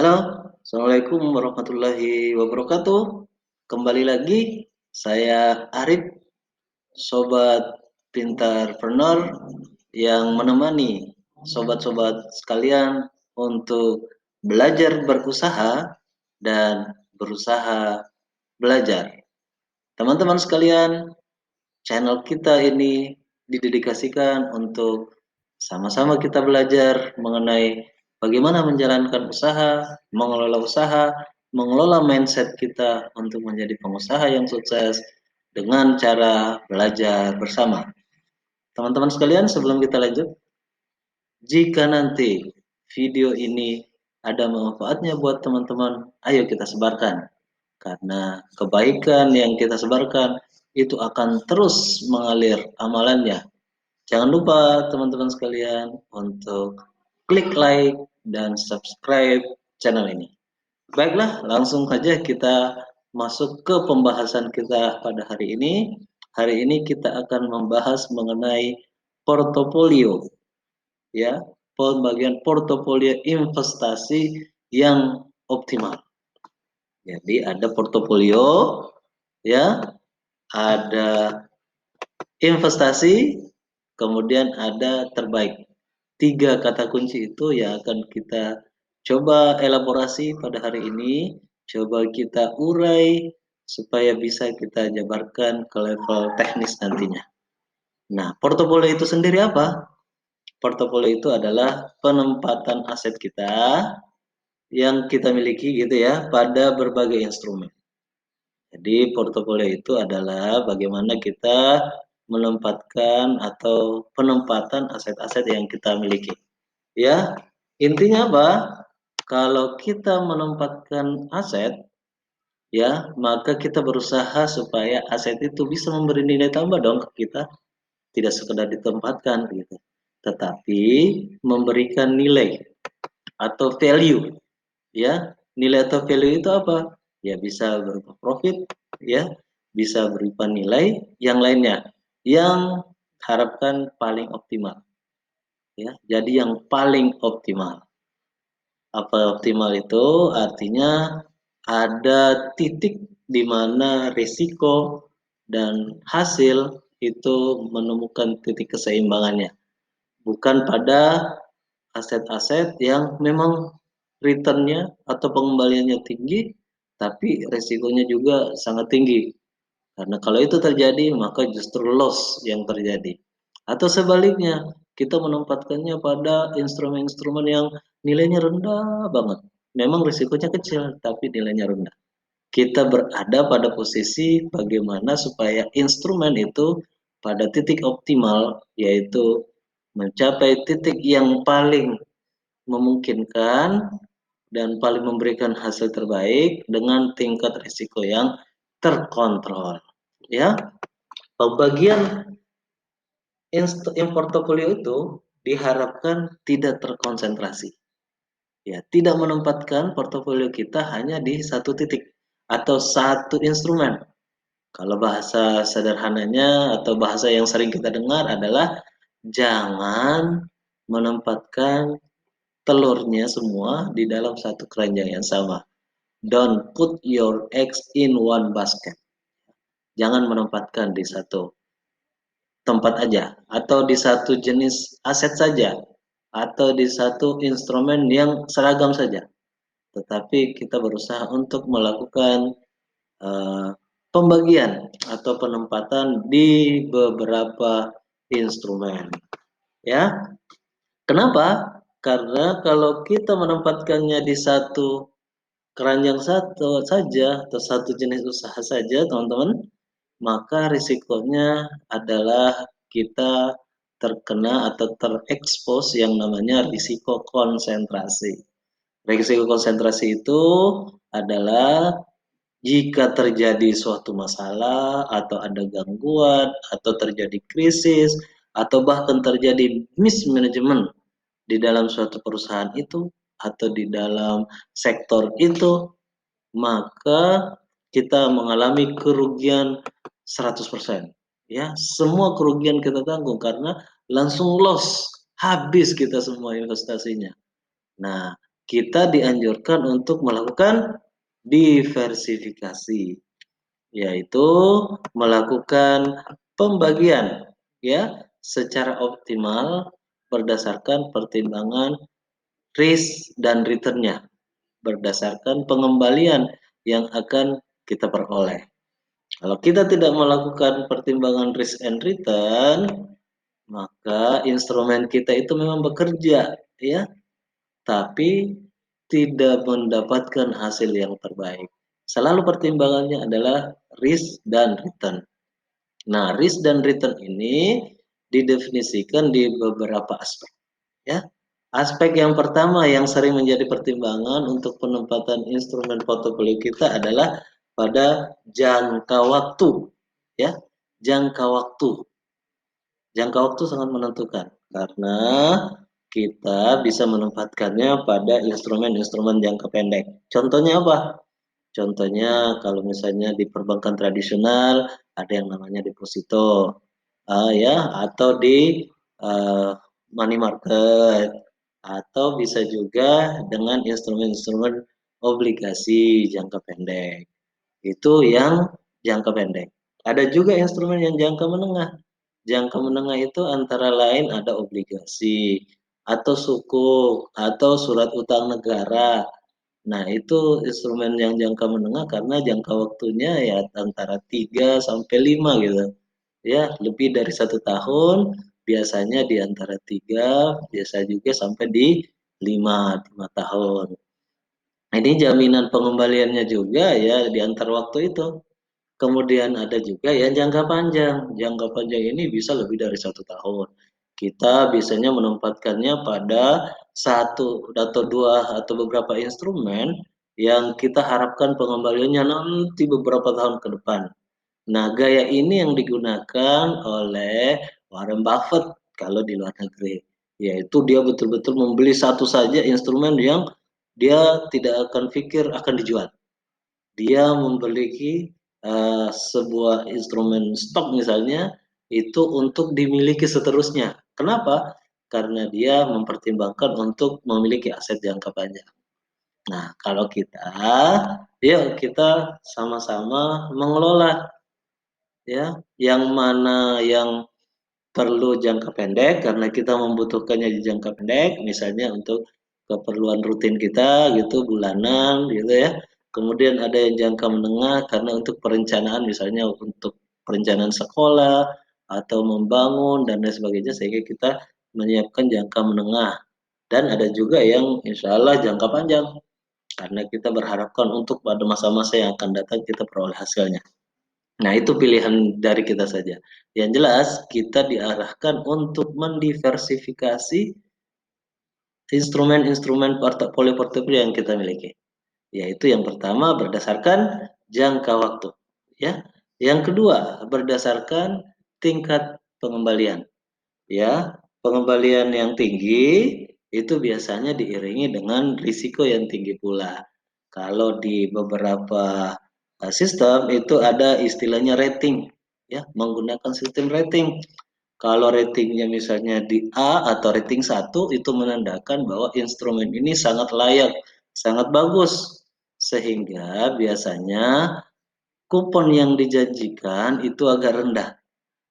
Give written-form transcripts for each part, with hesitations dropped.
Halo, Assalamualaikum warahmatullahi wabarakatuh. Kembali lagi, saya Arif, Sobat Pintarpreneur yang menemani sobat-sobat sekalian untuk belajar berusaha dan berusaha belajar. Teman-teman sekalian, channel kita ini didedikasikan untuk sama-sama kita belajar mengenai bagaimana menjalankan usaha, mengelola mindset kita untuk menjadi pengusaha yang sukses dengan cara belajar bersama. Teman-teman sekalian, sebelum kita lanjut, jika nanti video ini ada manfaatnya buat teman-teman, ayo kita sebarkan. Karena kebaikan yang kita sebarkan itu akan terus mengalir amalannya. Jangan lupa teman-teman sekalian untuk klik like dan subscribe channel ini. Baiklah, langsung saja kita masuk ke pembahasan kita pada hari ini. Hari ini kita akan membahas mengenai portofolio, ya, pembagian portofolio investasi yang optimal. Jadi ada portofolio, ya, ada investasi, kemudian ada terbaik. Tiga kata kunci itu yang akan kita coba elaborasi pada hari ini, coba kita urai supaya bisa kita jabarkan ke level teknis nantinya. Nah, portofolio itu sendiri apa? Portofolio itu adalah penempatan aset kita yang kita miliki gitu ya pada berbagai instrumen. Jadi portofolio itu adalah bagaimana kita menempatkan atau penempatan aset-aset yang kita miliki. Ya, intinya apa? Kalau kita menempatkan aset, ya, maka kita berusaha supaya aset itu bisa memberi nilai tambah dong ke kita, tidak sekedar ditempatkan gitu. Tetapi memberikan nilai atau value, ya. Nilai atau value itu apa? Ya bisa berupa profit, ya, bisa berupa nilai yang lainnya yang harapkan paling optimal, ya. Jadi yang paling optimal. Apa optimal itu? Artinya ada titik di mana risiko dan hasil itu menemukan titik keseimbangannya. Bukan pada aset-aset yang memang returnnya atau pengembaliannya tinggi, tapi resikonya juga sangat tinggi. Karena kalau itu terjadi, maka justru loss yang terjadi. Atau sebaliknya, kita menempatkannya pada instrumen-instrumen yang nilainya rendah banget. Memang risikonya kecil, tapi nilainya rendah. Kita berada pada posisi bagaimana supaya instrumen itu pada titik optimal, yaitu mencapai titik yang paling memungkinkan dan paling memberikan hasil terbaik dengan tingkat risiko yang terkontrol. Ya, pembagian portofolio itu diharapkan tidak terkonsentrasi. Ya, tidak menempatkan portofolio kita hanya di satu titik atau satu instrumen. Kalau bahasa sederhananya atau bahasa yang sering kita dengar adalah jangan menempatkan telurnya semua di dalam satu keranjang yang sama. Don't put your eggs in one basket. Jangan menempatkan di satu tempat aja atau di satu jenis aset saja atau di satu instrumen yang seragam saja. Tetapi kita berusaha untuk melakukan uh, pembagian atau penempatan di beberapa instrumen. Ya, kenapa? Karena kalau kita menempatkannya di satu keranjang satu saja atau satu jenis usaha saja, teman-teman, maka risikonya adalah kita terkena atau terekspos yang namanya risiko konsentrasi. Risiko konsentrasi itu adalah jika terjadi suatu masalah atau ada gangguan atau terjadi krisis atau bahkan terjadi mismanagement di dalam suatu perusahaan itu atau di dalam sektor itu, maka kita mengalami kerugian 100%. Ya, semua kerugian kita tanggung karena langsung loss, habis kita semua investasinya. Nah, kita dianjurkan untuk melakukan diversifikasi, yaitu melakukan pembagian ya secara optimal berdasarkan pertimbangan risk dan return-nya, berdasarkan pengembalian yang akan kita peroleh. Kalau kita tidak melakukan pertimbangan risk and return, maka instrumen kita itu memang bekerja ya, tapi tidak mendapatkan hasil yang terbaik. Selalu pertimbangannya adalah risk dan return. Nah, risk dan return ini didefinisikan di beberapa aspek ya. Aspek yang pertama yang sering menjadi pertimbangan untuk penempatan instrumen portofolio kita adalah pada jangka waktu ya. Jangka waktu. Jangka waktu sangat menentukan karena kita bisa menempatkannya pada instrumen-instrumen jangka pendek. Contohnya apa? Contohnya kalau misalnya di perbankan tradisional ada yang namanya deposito, ya, atau di uh, money market, atau bisa juga dengan instrumen-instrumen obligasi jangka pendek. Itu yang jangka pendek. Ada juga instrumen yang jangka menengah. Jangka menengah itu antara lain ada obligasi, atau sukuk, atau surat utang negara. Nah, itu instrumen yang jangka menengah karena jangka waktunya ya antara 3 sampai 5 gitu. Ya, lebih dari 1 tahun, biasanya di antara 3, biasa juga sampai di 5 tahun. Ini jaminan pengembaliannya juga ya di antar waktu itu. Kemudian ada juga yang jangka panjang. Jangka panjang ini bisa lebih dari 1 tahun. Kita biasanya menempatkannya pada satu atau dua atau beberapa instrumen yang kita harapkan pengembaliannya nanti beberapa tahun ke depan. Nah, gaya ini yang digunakan oleh Warren Buffett kalau di luar negeri, yaitu dia betul-betul membeli satu saja instrumen yang dia tidak akan pikir akan dijual. Dia membeli sebuah instrumen stok misalnya itu untuk dimiliki seterusnya. Kenapa? Karena dia mempertimbangkan untuk memiliki aset jangka panjang. Nah, kalau kita, yuk kita sama-sama mengelola ya, yang mana yang perlu jangka pendek karena kita membutuhkannya di jangka pendek, misalnya untuk keperluan rutin kita gitu bulanan gitu ya. Kemudian ada yang jangka menengah karena untuk perencanaan misalnya untuk perencanaan sekolah atau membangun dan lain sebagainya sehingga kita menyiapkan jangka menengah. Dan ada juga yang insya Allah jangka panjang karena kita berharapkan untuk pada masa-masa yang akan datang kita peroleh hasilnya. Nah, itu pilihan dari kita saja. Yang jelas, kita diarahkan untuk mendiversifikasi instrumen-instrumen portofolio yang kita miliki. Yaitu yang pertama berdasarkan jangka waktu. Ya. Yang kedua, berdasarkan tingkat pengembalian. Ya, pengembalian yang tinggi itu biasanya diiringi dengan risiko yang tinggi pula. Kalau di beberapa sistem itu ada istilahnya rating, ya, menggunakan sistem rating. Kalau ratingnya misalnya di A atau rating 1 itu menandakan bahwa instrumen ini sangat layak, sangat bagus. Sehingga biasanya kupon yang dijanjikan itu agak rendah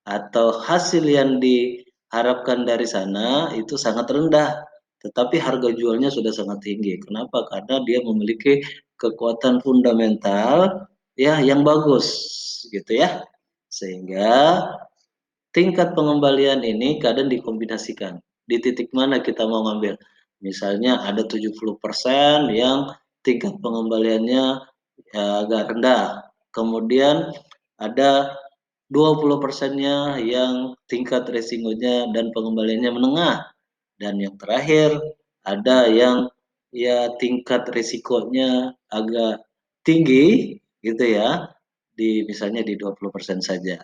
atau hasil yang diharapkan dari sana itu sangat rendah, tetapi harga jualnya sudah sangat tinggi. Kenapa? Karena dia memiliki kekuatan fundamental ya yang bagus gitu ya. Sehingga tingkat pengembalian ini kadang dikombinasikan. Di titik mana kita mau ngambil? Misalnya ada 70% yang tingkat pengembaliannya ya, agak rendah. Kemudian ada 20%-nya yang tingkat resikonya dan pengembaliannya menengah. Dan yang terakhir ada yang ya tingkat risikonya agak tinggi gitu ya, di misalnya di 20% saja.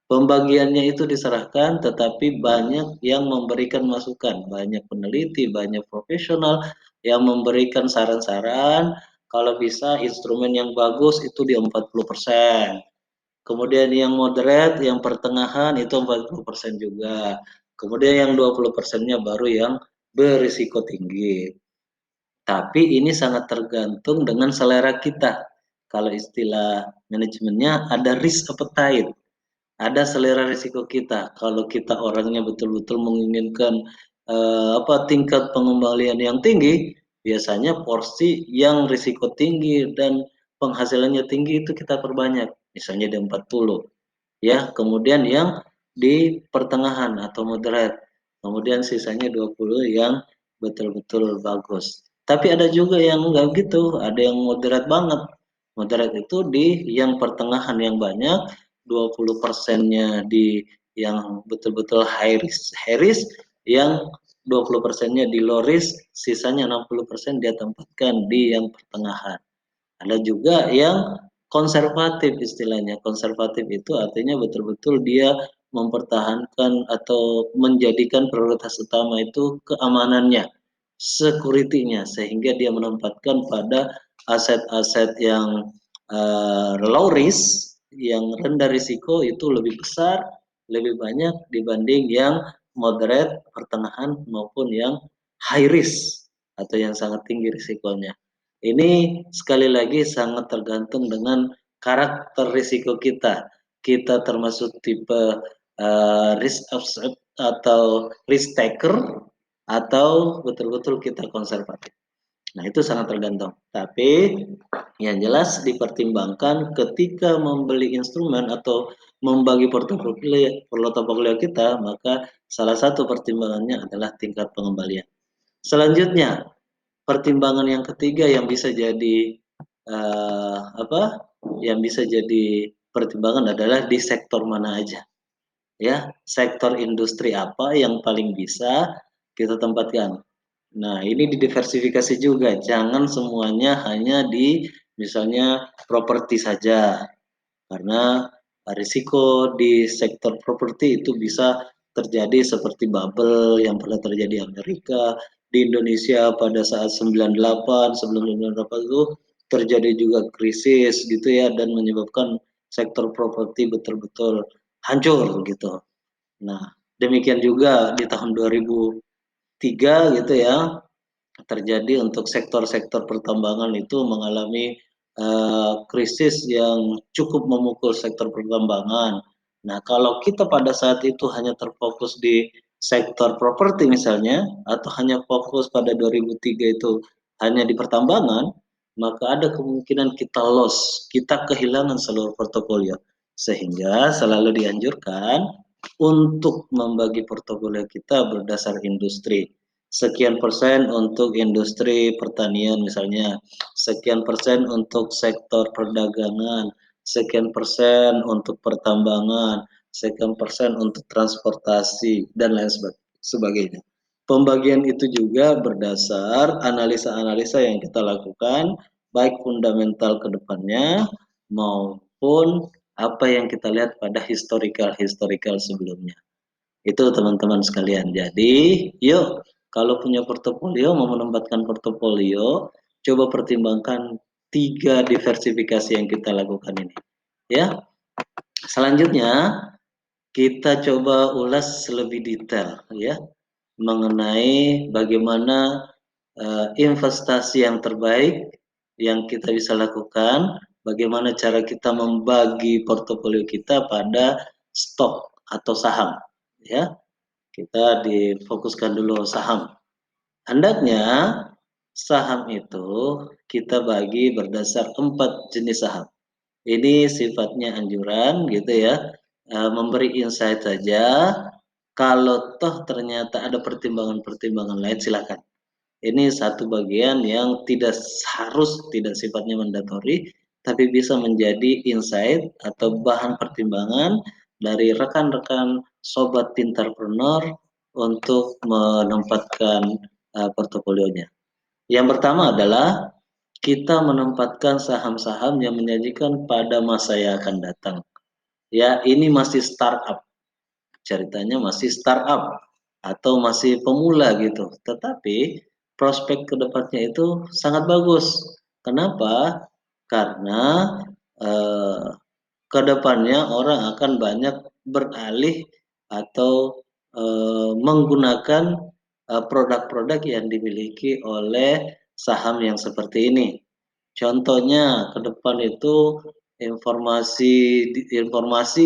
Pembagiannya itu diserahkan, tetapi banyak yang memberikan masukan, banyak peneliti, banyak profesional yang memberikan saran-saran, kalau bisa instrumen yang bagus itu di 40%. Kemudian yang moderate, yang pertengahan itu 40% juga. Kemudian yang 20%-nya baru yang berisiko tinggi. Tapi ini sangat tergantung dengan selera kita. Kalau istilah manajemennya ada risk appetite, ada selera risiko kita. Kalau kita orangnya betul-betul menginginkan tingkat pengembalian yang tinggi, biasanya porsi yang risiko tinggi dan penghasilannya tinggi itu kita perbanyak. Misalnya di 40, ya. Kemudian yang di pertengahan atau moderate. Kemudian sisanya 20 yang betul-betul bagus. Tapi ada juga yang enggak gitu, ada yang moderate banget. Moderate itu di yang pertengahan yang banyak, 20%-nya di yang betul-betul high risk, yang 20%-nya di low risk, sisanya 60% dia tempatkan di yang pertengahan. Ada juga yang konservatif istilahnya. Konservatif itu artinya betul-betul dia mempertahankan atau menjadikan prioritas utama itu keamanannya, security-nya, sehingga dia menempatkan pada aset-aset yang low risk, yang rendah risiko itu lebih besar, lebih banyak dibanding yang moderate, pertengahan maupun yang high risk atau yang sangat tinggi risikonya. Ini sekali lagi sangat tergantung dengan karakter risiko kita. Kita termasuk tipe risk absorb atau risk taker atau betul-betul kita konservatif. Nah, itu sangat tergantung. Tapi yang jelas dipertimbangkan ketika membeli instrumen atau membagi portofolio kita, maka salah satu pertimbangannya adalah tingkat pengembalian. Selanjutnya, pertimbangan yang ketiga yang bisa jadi uh, apa? Yang bisa jadi pertimbangan adalah di sektor mana aja, ya. Sektor industri apa yang paling bisa kita tempatkan. Nah, ini didiversifikasi juga. Jangan semuanya hanya di misalnya properti saja. Karena risiko di sektor properti itu bisa terjadi seperti bubble yang pernah terjadi di Amerika, di Indonesia pada saat 98, sebelum 98 itu terjadi juga krisis gitu ya, dan menyebabkan sektor properti betul-betul hancur gitu. Nah, demikian juga di tahun 2003 gitu ya, terjadi untuk sektor-sektor pertambangan itu mengalami krisis yang cukup memukul sektor pertambangan. Nah, kalau kita pada saat itu hanya terfokus di sektor properti misalnya, atau hanya fokus pada 2003 itu hanya di pertambangan, maka ada kemungkinan kita loss, kita kehilangan seluruh portofolio. Sehingga selalu dianjurkan untuk membagi portofolio kita berdasar industri. Sekian persen untuk industri pertanian misalnya, sekian persen untuk sektor perdagangan, sekian persen untuk pertambangan, sekian persen untuk transportasi, dan lain sebagainya. Pembagian itu juga berdasar analisa-analisa yang kita lakukan, baik fundamental ke depannya maupun apa yang kita lihat pada historical sebelumnya. Itu teman-teman sekalian. Jadi, yuk kalau punya portofolio, mau menempatkan portofolio, coba pertimbangkan 3 diversifikasi yang kita lakukan ini. Ya. Selanjutnya, kita coba ulas lebih detail ya mengenai bagaimana investasi yang terbaik yang kita bisa lakukan, bagaimana cara kita membagi portofolio kita pada stok atau saham ya. Kita difokuskan dulu saham. Hendaknya saham itu kita bagi berdasar 4 jenis saham. Ini sifatnya anjuran gitu ya, memberi insight saja. Kalau toh ternyata ada pertimbangan-pertimbangan lain silakan. Ini satu bagian yang tidak sifatnya mandatori, tapi bisa menjadi insight atau bahan pertimbangan dari rekan-rekan sobat pintarpreneur untuk menempatkan portofolionya. Yang pertama adalah kita menempatkan saham-saham yang menyajikan pada masa yang akan datang. Ya, ini masih startup, ceritanya masih startup atau masih pemula gitu. Tetapi prospek kedepannya itu sangat bagus. Kenapa? Karena eh, kedepannya orang akan banyak beralih atau menggunakan produk-produk yang dimiliki oleh saham yang seperti ini. Contohnya ke depan itu informasi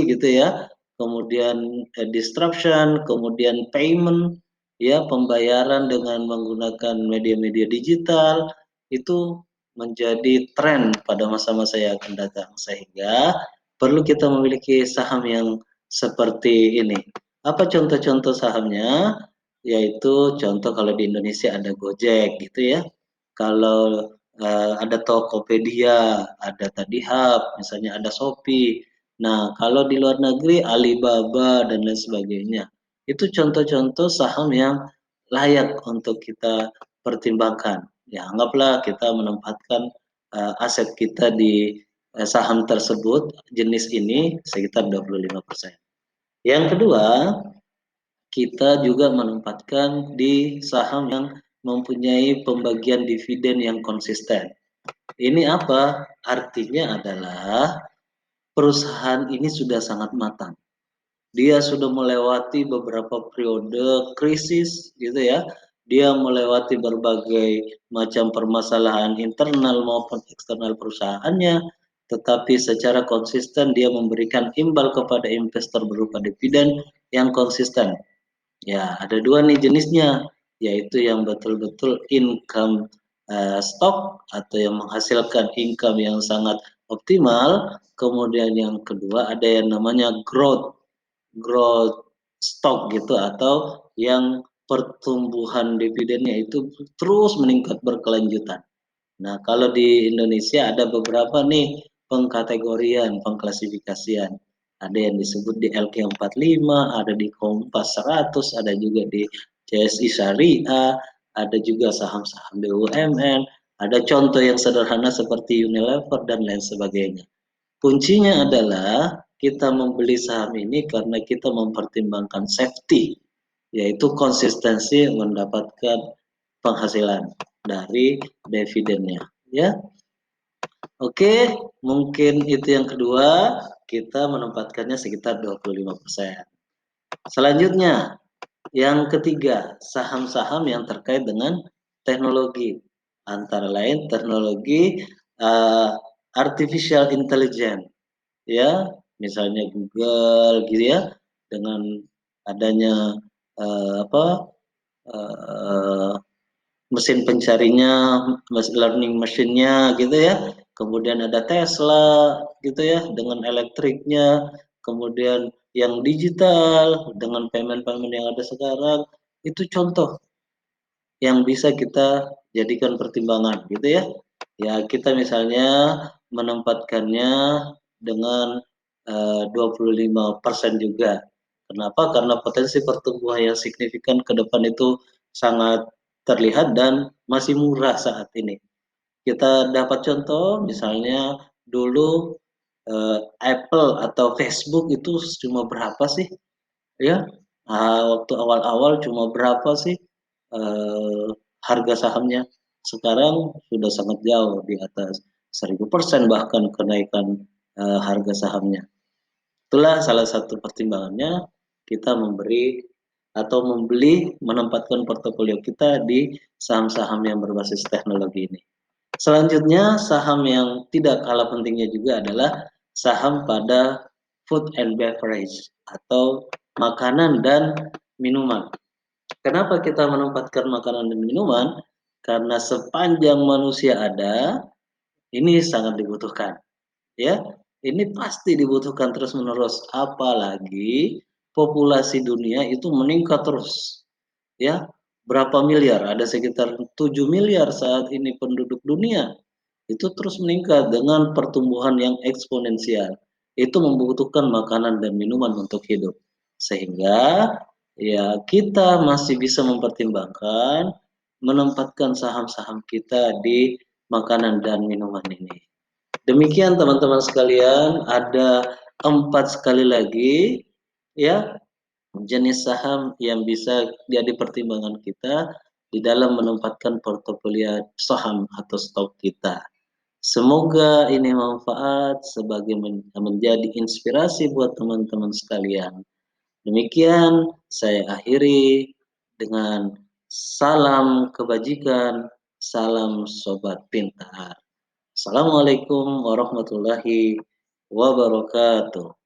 gitu ya, kemudian disruption, kemudian payment, ya pembayaran dengan menggunakan media-media digital itu menjadi tren pada masa-masa yang akan datang. Sehingga perlu kita memiliki saham yang seperti ini. Apa contoh-contoh sahamnya? Yaitu contoh kalau di Indonesia ada Gojek gitu ya. Kalau ada Tokopedia, ada tadi Hub, misalnya ada Shopee. Nah, kalau di luar negeri Alibaba dan lain sebagainya. Itu contoh-contoh saham yang layak untuk kita pertimbangkan. Ya, anggaplah kita menempatkan aset kita di saham tersebut jenis ini sekitar 25%. Yang kedua, kita juga menempatkan di saham yang mempunyai pembagian dividen yang konsisten. Ini apa? Artinya adalah perusahaan ini sudah sangat matang. Dia sudah melewati beberapa periode krisis gitu ya. Dia melewati berbagai macam permasalahan internal maupun eksternal perusahaannya, tetapi secara konsisten dia memberikan imbal kepada investor berupa dividen yang konsisten. Ya, ada dua nih jenisnya, yaitu yang betul-betul income stock atau yang menghasilkan income yang sangat optimal. Kemudian yang kedua ada yang namanya growth growth stock gitu atau yang pertumbuhan dividennya itu terus meningkat berkelanjutan. Nah, kalau di Indonesia ada beberapa nih pengkategorian, pengklasifikasian. Ada yang disebut di LQ45, ada di Kompas 100, ada juga di CSI Syariah, ada juga saham-saham BUMN, ada contoh yang sederhana seperti Unilever dan lain sebagainya. Kuncinya adalah kita membeli saham ini karena kita mempertimbangkan safety, yaitu konsistensi mendapatkan penghasilan dari dividennya. Ya, oke, mungkin itu yang kedua, kita menempatkannya sekitar 25%. Selanjutnya, yang ketiga, saham-saham yang terkait dengan teknologi. Antara lain teknologi uh, artificial intelligence, ya, misalnya Google gitu ya, dengan adanya apa uh, mesin pencarinya, learning mesinnya gitu ya. Kemudian ada Tesla gitu ya dengan elektriknya, kemudian yang digital dengan payment-payment yang ada sekarang itu contoh yang bisa kita jadikan pertimbangan gitu ya. Ya, kita misalnya menempatkannya dengan 25% juga. Kenapa? Karena potensi pertumbuhan yang signifikan ke depan itu sangat terlihat dan masih murah saat ini. Kita dapat contoh misalnya dulu Apple atau Facebook itu cuma berapa sih? Ya, waktu awal-awal cuma berapa sih harga sahamnya? Sekarang sudah sangat jauh di atas 1000% bahkan kenaikan harga sahamnya. Itulah salah satu pertimbangannya kita memberi atau membeli menempatkan portofolio kita di saham-saham yang berbasis teknologi ini. Selanjutnya saham yang tidak kalah pentingnya juga adalah saham pada food and beverage atau makanan dan minuman. Kenapa kita menempatkan makanan dan minuman? Karena sepanjang manusia ada, ini sangat dibutuhkan. Ya, ini pasti dibutuhkan terus-menerus. Apalagi populasi dunia itu meningkat terus. Ya, berapa miliar? Ada sekitar 7 miliar saat ini penduduk dunia. Itu terus meningkat dengan pertumbuhan yang eksponensial. Itu membutuhkan makanan dan minuman untuk hidup. Sehingga ya kita masih bisa mempertimbangkan menempatkan saham-saham kita di makanan dan minuman ini. Demikian teman-teman sekalian, ada 4 sekali lagi ya jenis saham yang bisa jadi pertimbangan kita di dalam menempatkan portofolio saham atau stok kita. Semoga ini manfaat sebagai menjadi inspirasi buat teman-teman sekalian. Demikian saya akhiri dengan salam kebajikan. Salam sobat pintar. Assalamualaikum warahmatullahi wabarakatuh.